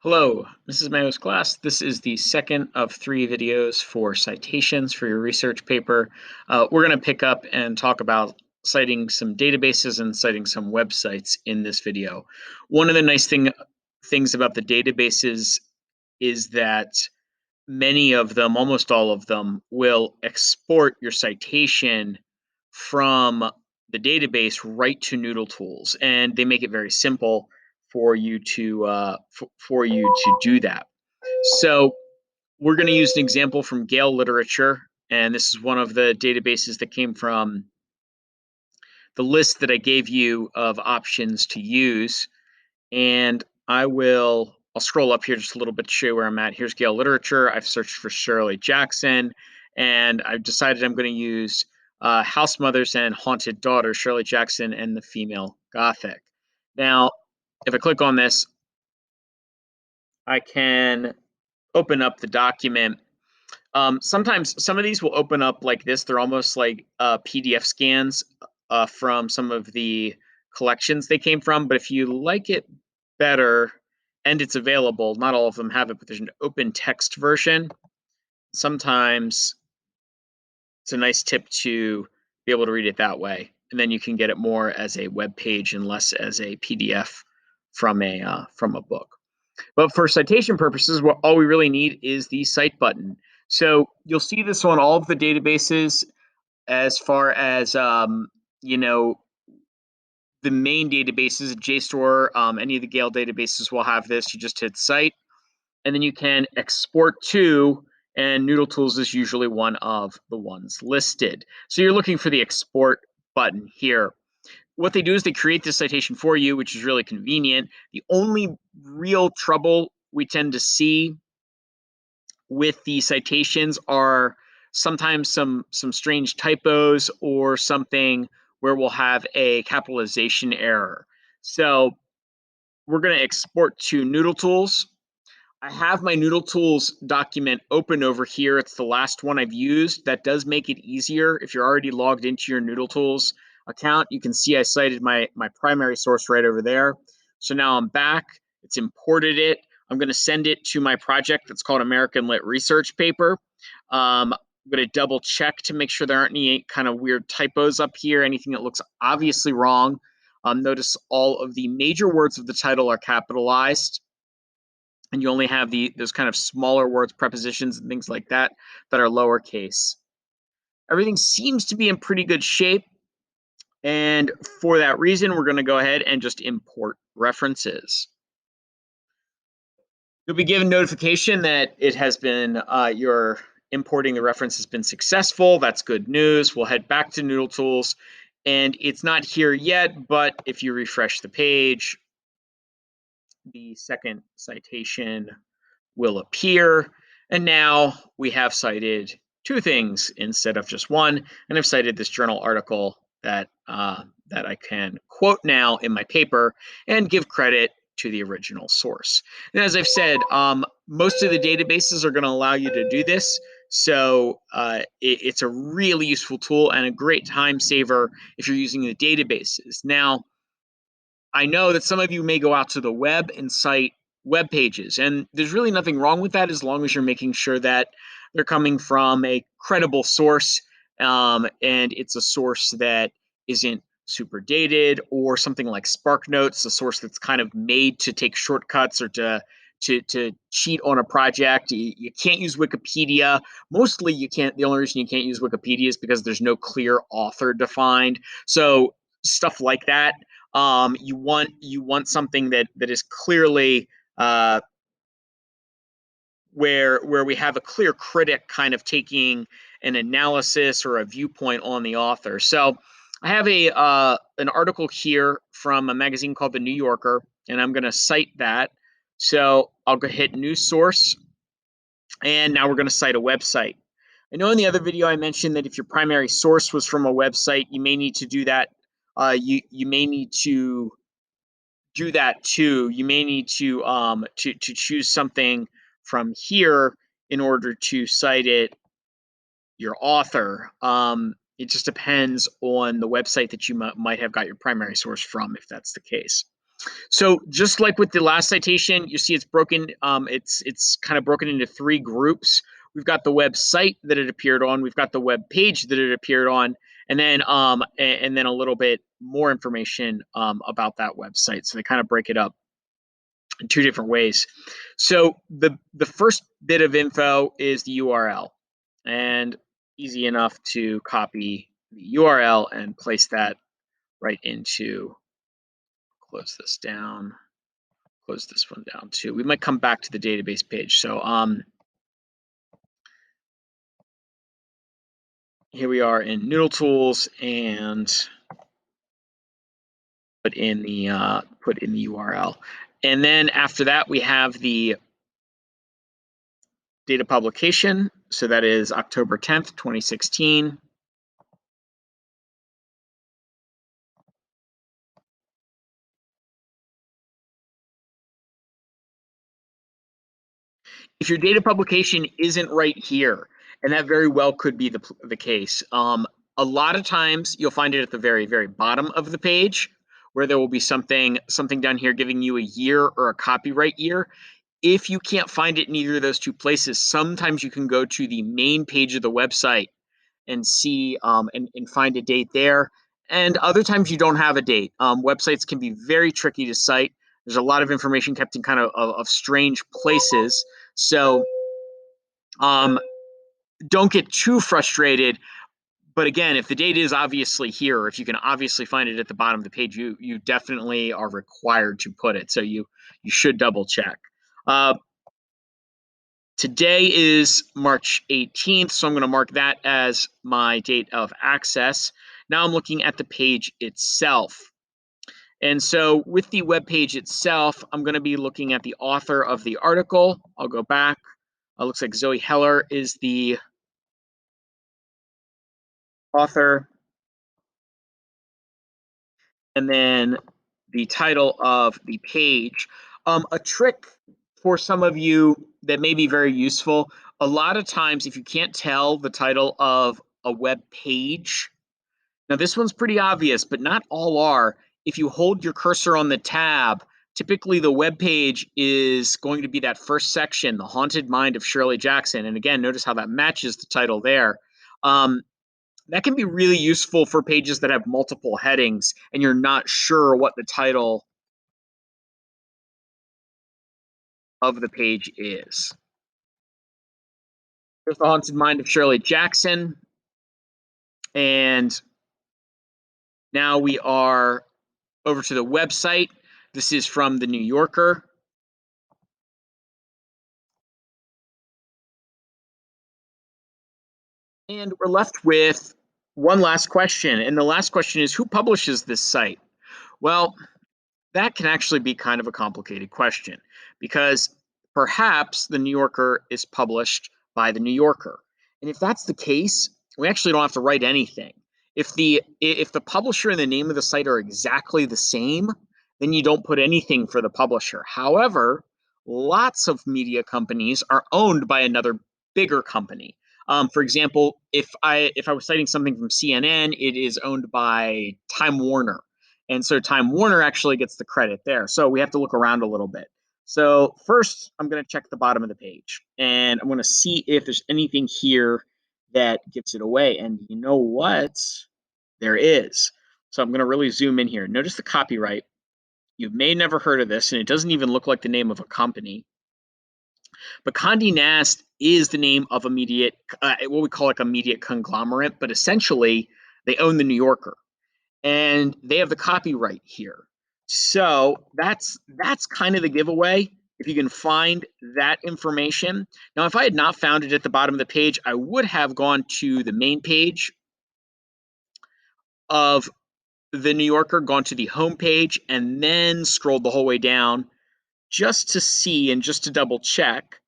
Hello, this is Mayo's class. This is the second of three videos for citations for your research paper. We're going to pick up and talk about citing some databases and citing some websites in this video. One of the nice things about the databases is that many of them, almost all of them, will export your citation from the database right to Noodletools, and they make it very simple for you to do that. So we're going to use an example from Gale Literature, and this is one of the databases that came from the list that I gave you of options to use. And I'll scroll up here just a little bit to show you where I'm at. Here's Gale Literature. I've searched for Shirley Jackson, and I've decided I'm going to use House Mothers and Haunted Daughters, Shirley Jackson and the Female Gothic. Now, if I click on this, I can open up the document. Sometimes some of these will open up like this. They're almost like PDF scans from some of the collections they came from. But if you like it better and it's available, not all of them have it, but there's an open text version. Sometimes it's a nice tip to be able to read it that way. And then you can get it more as a web page and less as a PDF from a book. But for citation purposes, all we really need is the Cite button. So you'll see this on all of the databases as far as, the main databases, JSTOR, any of the Gale databases will have this. You just hit Cite, and then you can export to, and Noodletools is usually one of the ones listed. So you're looking for the export button here. What they do is they create this citation for you, which is really convenient. The only real trouble we tend to see with the citations are sometimes some strange typos or something where we'll have a capitalization error. So we're going to export to Noodletools. I have my Noodletools document open over here. It's the last one I've used. That does make it easier. If you're already logged into your Noodletools account, you can see I cited my primary source right over there. So now I'm back. It's imported it. I'm going to send it to my project that's called American Lit Research Paper. I'm going to double check to make sure there aren't any kind of weird typos up here, anything that looks obviously wrong. Notice all of the major words of the title are capitalized, and you only have those kind of smaller words, prepositions, and things like that that are lowercase. Everything seems to be in pretty good shape, and for that reason, we're going to go ahead and just import references. You'll be given notification that it has been your importing the reference has been successful. That's good news. We'll head back to Noodletools, and it's not here yet, but if you refresh the page, the second citation will appear. And now we have cited two things instead of just one, and I've cited this journal article that I can quote now in my paper and give credit to the original source. And as I've said, most of the databases are going to allow you to do this. So it's a really useful tool and a great time saver if you're using the databases. Now, I know that some of you may go out to the web and cite web pages, and there's really nothing wrong with that as long as you're making sure that they're coming from a credible source, and it's a source that isn't super dated, or something like SparkNotes, a source that's kind of made to take shortcuts or to cheat on a project. You can't use Wikipedia. Mostly you can't. The only reason you can't use Wikipedia is because there's no clear author defined. So stuff like that. You want something that is clearly where we have a clear critic kind of taking an analysis or a viewpoint on the author. So I have an article here from a magazine called The New Yorker, and I'm going to cite that. So I'll go hit new source, and now we're going to cite a website. I know in the other video I mentioned that if your primary source was from a website, you may need to do that. You may need to do that too. You may need to choose something from here in order to cite your author. It just depends on the website that you might have got your primary source from, if that's the case. So just like with the last citation, you see it's broken. It's kind of broken into three groups. We've got the website that it appeared on. We've got the web page that it appeared on, and then a little bit more information about that website. So they kind of break it up in two different ways. So the first bit of info is the URL, and easy enough to copy the URL and place that right into. Close this down. Close this one down too. We might come back to the database page. So here we are in Noodletools, and put in the URL. And then after that, we have the data publication. So that is October 10th, 2016. If your data publication isn't right here, and that very well could be the case, a lot of times you'll find it at the very, very bottom of the page, where there will be something down here giving you a year or a copyright year. If you can't find it in either of those two places, sometimes you can go to the main page of the website and see and find a date there. And other times you don't have a date. Websites can be very tricky to cite. There's a lot of information kept in kind of strange places. So don't get too frustrated. But again, if the date is obviously here, or if you can obviously find it at the bottom of the page, you definitely are required to put it. So you should double check. Today is March 18th, so I'm going to mark that as my date of access. Now I'm looking at the page itself. And so with the web page itself, I'm going to be looking at the author of the article. I'll go back. It looks like Zoe Heller is the author. And then the title of the page. A trick for some of you that may be very useful. A lot of times, if you can't tell the title of a web page, now this one's pretty obvious, but not all are. If you hold your cursor on the tab, typically the web page is going to be that first section, The Haunted Mind of Shirley Jackson. And again, notice how that matches the title there. That can be really useful for pages that have multiple headings and you're not sure what the title of the page is. There's The Haunted Mind of Shirley Jackson. And now we are over to the website. This is from the New Yorker. And we're left with one last question. And the last question is, who publishes this site? Well, that can actually be kind of a complicated question because perhaps the New Yorker is published by the New Yorker. And if that's the case, we actually don't have to write anything. If the publisher and the name of the site are exactly the same, then you don't put anything for the publisher. However, lots of media companies are owned by another bigger company. For example, if I was citing something from CNN, it is owned by Time Warner. And so Time Warner actually gets the credit there. So we have to look around a little bit. So first, I'm going to check the bottom of the page. And I'm going to see if there's anything here that gives it away. And you know what? There is. So I'm going to really zoom in here. Notice the copyright. You may have never heard of this, and it doesn't even look like the name of a company. But Condé Nast is the name of what we call like a media conglomerate, but essentially they own the New Yorker. And they have the copyright here. So that's kind of the giveaway. If you can find that information. Now, if I had not found it at the bottom of the page, I would have gone to the main page of the New Yorker, gone to the home page, and then scrolled the whole way down just to see and just to double check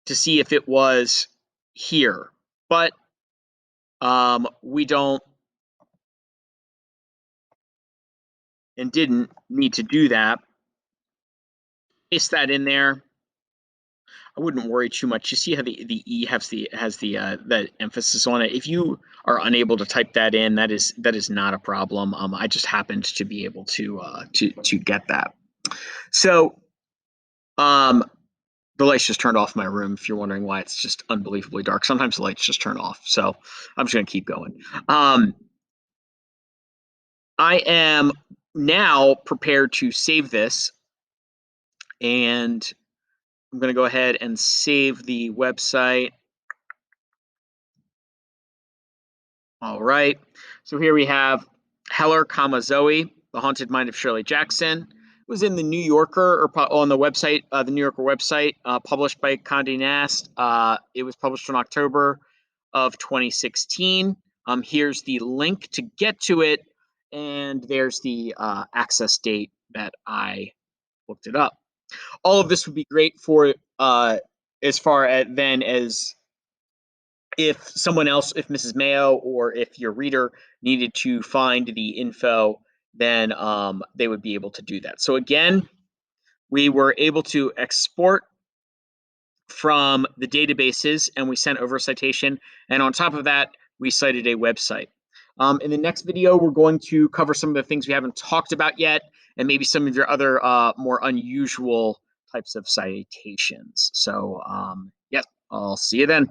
to see if it was here. But we don't and didn't need to do that. Paste that in there. I wouldn't worry too much. You see how the E has the that emphasis on it. If you are unable to type that in, that is not a problem. I just happened to be able to get that. So the lights just turned off in my room. If you're wondering why it's just unbelievably dark, sometimes the lights just turn off. So I'm just gonna keep going. I am now prepared to save this, and I'm going to go ahead and save the website. All right. So here we have Heller, Zoe, The Haunted Mind of Shirley Jackson. It was in the New Yorker, or on the website, the New Yorker website, published by Condé Nast. It was published in October of 2016. Here's the link to get to it, and there's the access date that I looked it up. All of this would be great for as far as then as if someone else, if Mrs. Mayo or if your reader needed to find the info, then they would be able to do that. So again, we were able to export from the databases and we sent over a citation. And on top of that, we cited a website. In the next video, we're going to cover some of the things we haven't talked about yet, and maybe some of your other more unusual types of citations. So, yeah, I'll see you then.